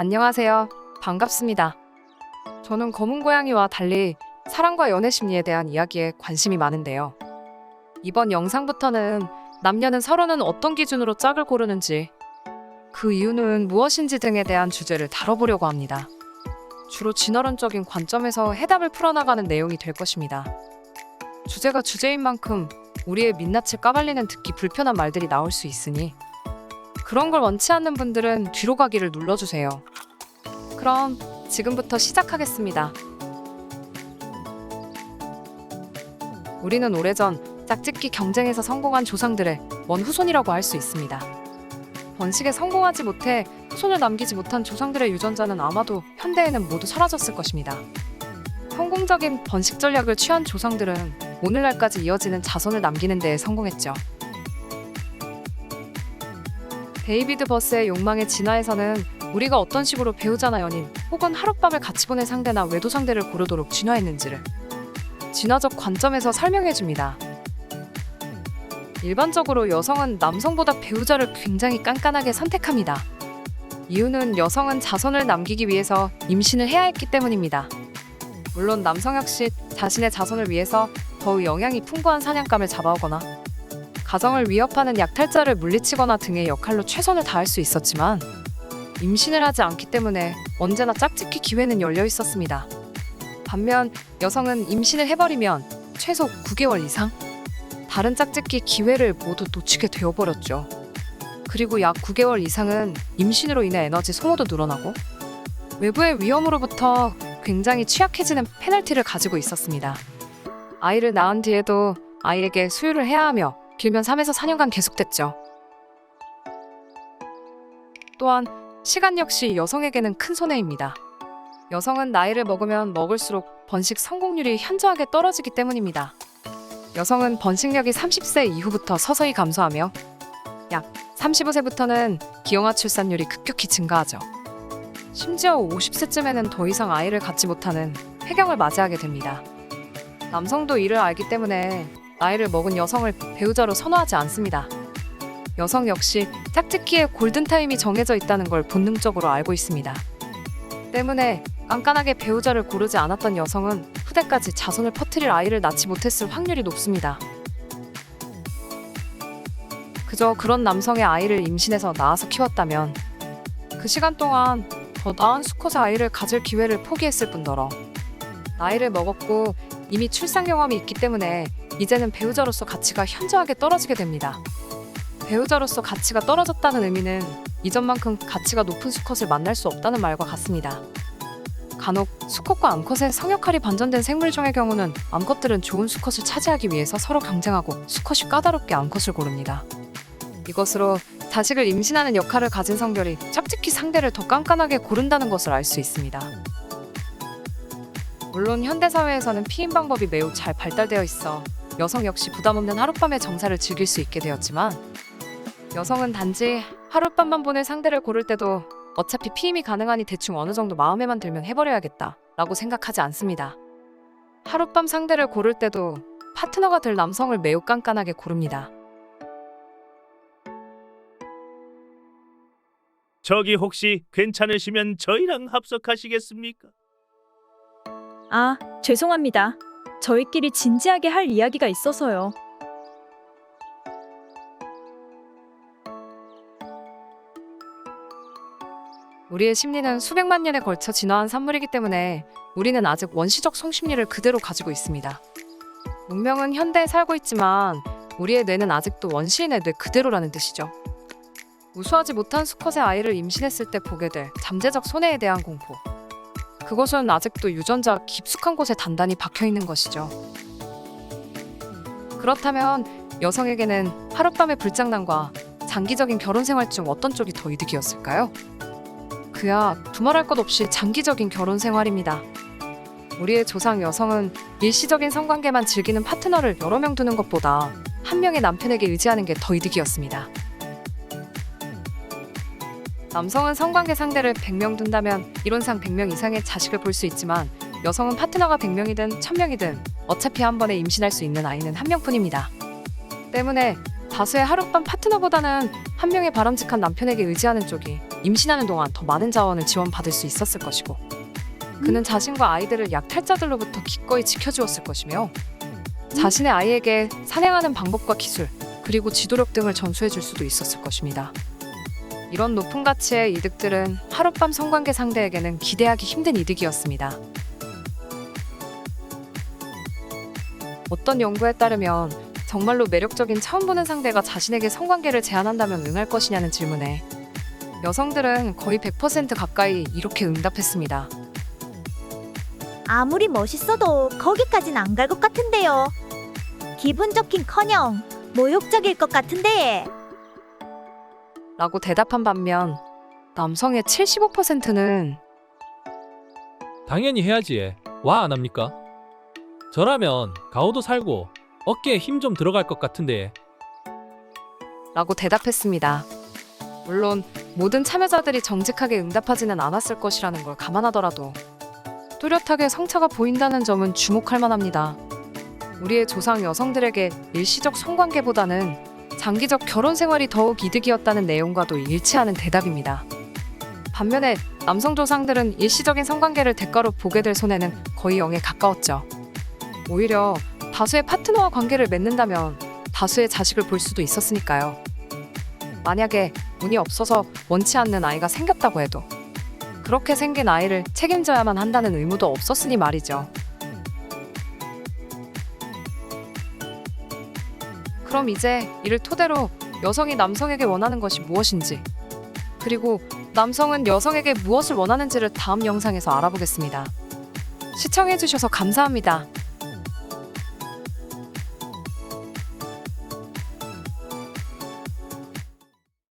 안녕하세요. 반갑습니다. 저는 검은 고양이와 달리 사랑과 연애 심리에 대한 이야기에 관심이 많은데요. 이번 영상부터는 남녀는 서로는 어떤 기준으로 짝을 고르는지, 그 이유는 무엇인지 등에 대한 주제를 다뤄보려고 합니다. 주로 진화론적인 관점에서 해답을 풀어나가는 내용이 될 것입니다. 주제가 주제인 만큼 우리의 민낯을 까발리는 듣기 불편한 말들이 나올 수 있으니 그런 걸 원치 않는 분들은 뒤로 가기를 눌러주세요. 그럼 지금부터 시작하겠습니다. 우리는 오래전 짝짓기 경쟁에서 성공한 조상들의 먼 후손이라고 할 수 있습니다. 번식에 성공하지 못해 후손을 남기지 못한 조상들의 유전자는 아마도 현대에는 모두 사라졌을 것입니다. 성공적인 번식 전략을 취한 조상들은 오늘날까지 이어지는 자손을 남기는 데에 성공했죠. 데이비드 버스의 욕망의 진화에서는 우리가 어떤 식으로 배우자나 연인 혹은 하룻밤을 같이 보낸 상대나 외도 상대를 고르도록 진화했는지를 진화적 관점에서 설명해줍니다. 일반적으로 여성은 남성보다 배우자를 굉장히 깐깐하게 선택합니다. 이유는 여성은 자손을 남기기 위해서 임신을 해야 했기 때문입니다. 물론 남성 역시 자신의 자손을 위해서 더욱 영양이 풍부한 사냥감을 잡아오거나 가정을 위협하는 약탈자를 물리치거나 등의 역할로 최선을 다할 수 있었지만 임신을 하지 않기 때문에 언제나 짝짓기 기회는 열려 있었습니다. 반면 여성은 임신을 해버리면 최소 9개월 이상 다른 짝짓기 기회를 모두 놓치게 되어버렸죠. 그리고 약 9개월 이상은 임신으로 인해 에너지 소모도 늘어나고 외부의 위험으로부터 굉장히 취약해지는 페널티를 가지고 있었습니다. 아이를 낳은 뒤에도 아이에게 수유를 해야 하며 길면 3에서 4년간 계속됐죠. 또한 시간 역시 여성에게는 큰 손해입니다. 여성은 나이를 먹으면 먹을수록 번식 성공률이 현저하게 떨어지기 때문입니다. 여성은 번식력이 30세 이후부터 서서히 감소하며 약 35세부터는 기형아 출산율이 급격히 증가하죠. 심지어 50세쯤에는 더 이상 아이를 갖지 못하는 폐경을 맞이하게 됩니다. 남성도 이를 알기 때문에 나이를 먹은 여성을 배우자로 선호하지 않습니다. 여성 역시 짝짓기의 골든타임이 정해져 있다는 걸 본능적으로 알고 있습니다. 때문에 깐깐하게 배우자를 고르지 않았던 여성은 후대까지 자손을 퍼뜨릴 아이를 낳지 못했을 확률이 높습니다. 그저 그런 남성의 아이를 임신해서 낳아서 키웠다면 그 시간 동안 더 나은 수컷의 아이를 가질 기회를 포기했을 뿐더러 나이를 먹었고 이미 출산 경험이 있기 때문에 이제는 배우자로서 가치가 현저하게 떨어지게 됩니다. 배우자로서 가치가 떨어졌다는 의미는 이전만큼 가치가 높은 수컷을 만날 수 없다는 말과 같습니다. 간혹 수컷과 암컷의 성역할이 반전된 생물종의 경우는 암컷들은 좋은 수컷을 차지하기 위해서 서로 경쟁하고 수컷이 까다롭게 암컷을 고릅니다. 이것으로 자식을 임신하는 역할을 가진 성별이 짝짓기 상대를 더 깐깐하게 고른다는 것을 알 수 있습니다. 물론 현대사회에서는 피임 방법이 매우 잘 발달되어 있어 여성 역시 부담없는 하룻밤의 정사를 즐길 수 있게 되었지만 여성은 단지 하룻밤만 보낼 상대를 고를 때도 어차피 피임이 가능하니 대충 어느 정도 마음에만 들면 해버려야겠다 라고 생각하지 않습니다. 하룻밤 상대를 고를 때도 파트너가 될 남성을 매우 깐깐하게 고릅니다. 저기 혹시 괜찮으시면 저희랑 합석하시겠습니까? 아, 죄송합니다. 저희끼리 진지하게 할 이야기가 있어서요. 우리의 심리는 수백만 년에 걸쳐 진화한 산물이기 때문에 우리는 아직 원시적 성심리를 그대로 가지고 있습니다. 문명은 현대에 살고 있지만 우리의 뇌는 아직도 원시인의 뇌 그대로라는 뜻이죠. 우수하지 못한 수컷의 아이를 임신했을 때 보게 될 잠재적 손해에 대한 공포. 그것은 아직도 유전자 깊숙한 곳에 단단히 박혀있는 것이죠. 그렇다면 여성에게는 하룻밤의 불장난과 장기적인 결혼 생활 중 어떤 쪽이 더 이득이었을까요? 그야 두말할 것 없이 장기적인 결혼 생활입니다. 우리의 조상 여성은 일시적인 성관계만 즐기는 파트너를 여러 명 두는 것보다 한 명의 남편에게 의지하는 게 더 이득이었습니다. 남성은 성관계 상대를 100명 둔다면 이론상 100명 이상의 자식을 볼 수 있지만 여성은 파트너가 100명이든 1000명이든 어차피 한 번에 임신할 수 있는 아이는 한 명뿐입니다. 때문에 다수의 하룻밤 파트너보다는 한 명의 바람직한 남편에게 의지하는 쪽이 임신하는 동안 더 많은 자원을 지원받을 수 있었을 것이고, 그는 자신과 아이들을 약탈자들로부터 기꺼이 지켜주었을 것이며, 자신의 아이에게 사냥하는 방법과 기술, 그리고 지도력 등을 전수해 줄 수도 있었을 것입니다. 이런 높은 가치의 이득들은 하룻밤 성관계 상대에게는 기대하기 힘든 이득이었습니다. 어떤 연구에 따르면 정말로 매력적인 처음 보는 상대가 자신에게 성관계를 제안한다면 응할 것이냐는 질문에 여성들은 거의 100% 가까이 이렇게 응답했습니다. 아무리 멋있어도 거기까진 안 갈 것 같은데요. 기분 좋긴커녕 모욕적일 것 같은데. 라고 대답한 반면 남성의 75%는 당연히 해야지. 와 안 합니까? 저라면 가오도 살고 어깨에 힘 좀 들어갈 것 같은데. 라고 대답했습니다. 물론 모든 참여자들이 정직하게 응답하지는 않았을 것이라는 걸 감안하더라도 뚜렷하게 성차가 보인다는 점은 주목할 만합니다. 우리의 조상 여성들에게 일시적 성관계보다는 장기적 결혼 생활이 더욱 이득이었다는 내용과도 일치하는 대답입니다. 반면에 남성 조상들은 일시적인 성관계를 대가로 보게 될 손해는 거의 0에 가까웠죠. 오히려 다수의 파트너와 관계를 맺는다면 다수의 자식을 볼 수도 있었으니까요. 만약에 운이 없어서 원치 않는 아이가 생겼다고 해도 그렇게 생긴 아이를 책임져야만 한다는 의무도 없었으니 말이죠. 그럼 이제 이를 토대로 여성이 남성에게 원하는 것이 무엇인지, 그리고 남성은 여성에게 무엇을 원하는지를 다음 영상에서 알아보겠습니다. 시청해주셔서 감사합니다.